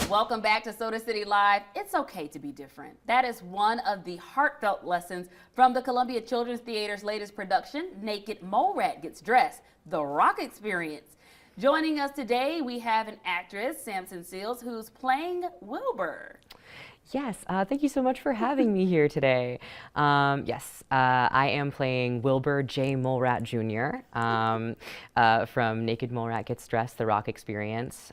Welcome back to Soda City Live. It's okay to be different. That is one of the heartfelt lessons from the Columbia Children's Theater's latest production, Naked Mole Rat Gets Dressed, The Rock Experience. Joining us today, we have an actress, Samson Seals, who's playing Wilbur. Yes, thank you so much for having me here today. I am playing Wilbur J. Mole Rat Jr. From Naked Mole Rat Gets Dressed, The Rock Experience.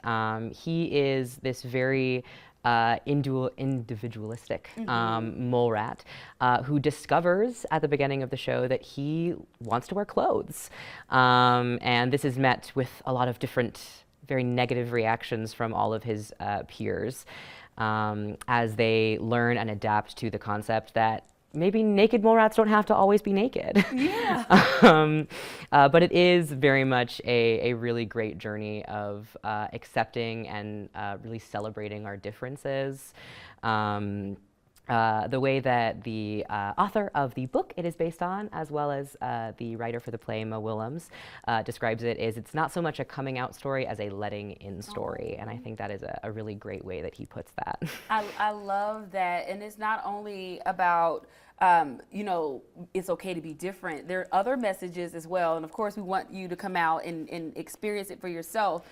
He is this very individualistic mole rat who discovers at the beginning of the show that he wants to wear clothes. And this is met with a lot of different, very negative reactions from all of his peers. As they learn and adapt to the concept that maybe naked mole rats don't have to always be naked. Yeah. But it is very much a really great journey of accepting and really celebrating our differences. The way that the author of the book it is based on, as well as the writer for the play, Mo Willems, describes it is it's not so much a coming out story as a letting in story. And I think that is a really great way that he puts that. I love that. And it's not only about, it's okay to be different. There are other messages as well. And of course, we want you to come out and experience it for yourself.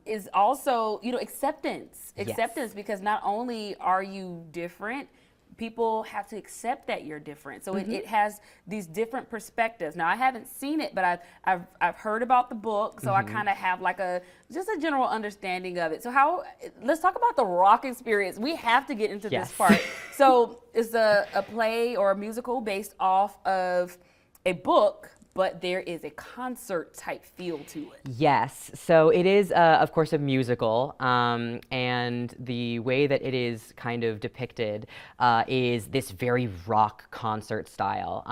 Is also, acceptance. Acceptance, because not only are you different, people have to accept that you're different. So it has these different perspectives. Now, I haven't seen it, but I've heard about the book, so I kind of have like just a general understanding of it. So let's talk about the Rock Experience. We have to get into this part. So it's a play or a musical based off of a book, but there is a concert type feel to it. Yes, so it is, of course, a musical, and the way that it is kind of depicted is this very rock concert style,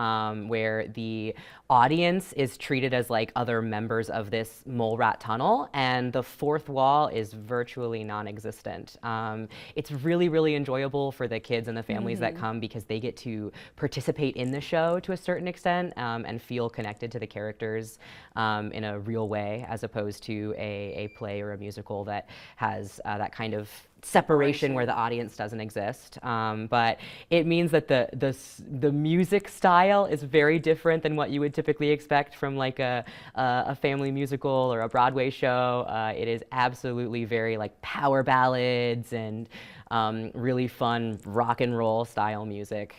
where the audience is treated as like other members of this mole rat tunnel, and the fourth wall is virtually non-existent. It's really, really enjoyable for the kids and the families that come because they get to participate in the show to a certain extent and feel connected to the characters in a real way, as opposed to a play or a musical that has that kind of separation where the audience doesn't exist. But it means that the music style is very different than what you would typically expect from like a family musical or a Broadway show. It is absolutely very like power ballads and really fun rock and roll style music.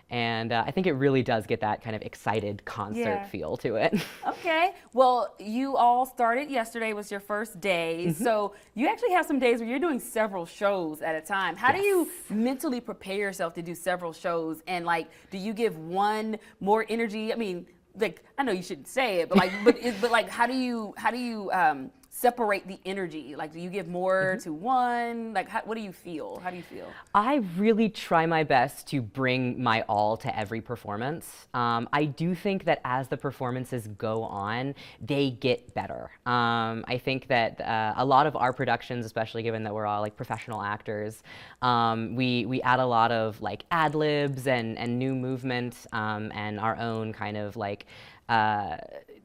And I think it really does get that kind of excited concert feel to it. Okay. Well, you all started yesterday was your first day. So you actually have some days where you're doing several shows at a time. How do you mentally prepare yourself to do several shows? And like, do you give one more energy? I mean, like, I know you shouldn't say it, but like, but like, how do you separate the energy? Like, do you give more to one? Like, what do you feel? How do you feel? I really try my best to bring my all to every performance. I do think that as the performances go on, they get better. I think that a lot of our productions, especially given that we're all like professional actors, we add a lot of like ad libs and new movement and our own kind of like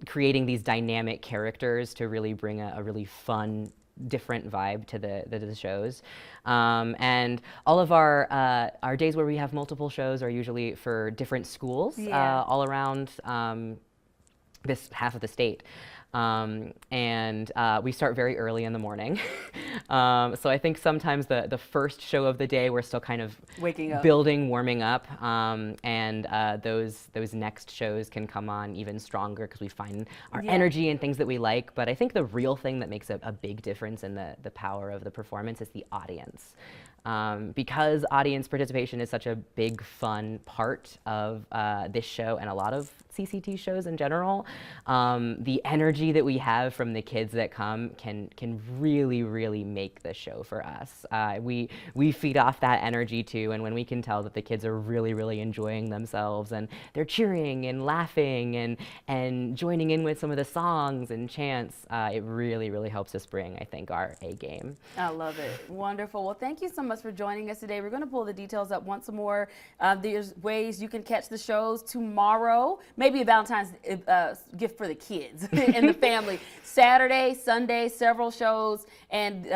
creating these dynamic characters to really bring a really fun, different vibe to the shows. And all of our days where we have multiple shows are usually for different schools all around this half of the state. We start very early in the morning. So I think sometimes the first show of the day, we're still kind of waking up, building, warming up, and those next shows can come on even stronger because we find our energy and things that we like. But I think the real thing that makes a big difference in the power of the performance is the audience. Because audience participation is such a big, fun part of this show and a lot of CCT shows in general, the energy that we have from the kids that come can really, really make the show for us. We feed off that energy too, and when we can tell that the kids are really, really enjoying themselves and they're cheering and laughing and joining in with some of the songs and chants, it really, really helps us bring, I think, our A game. I love it. Wonderful. Well, thank you so much for joining us today. We're going to pull the details up once more. There's ways you can catch the shows tomorrow. maybe a Valentine's gift for the kids and the family. Saturday, Sunday, several shows, and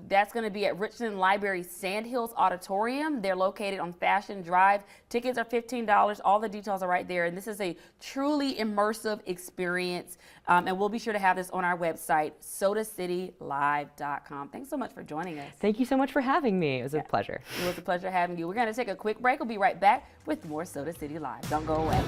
that's going to be at Richland Library Sandhills Auditorium. They're located on Fashion Drive. Tickets are $15. All the details are right there, and this is a truly immersive experience. And we'll be sure to have this on our website, SodaCityLive.com. Thanks so much for joining us. Thank you so much for having me. It was a pleasure. It was a pleasure having you. We're going to take a quick break. We'll be right back with more Soda City Live. Don't go away.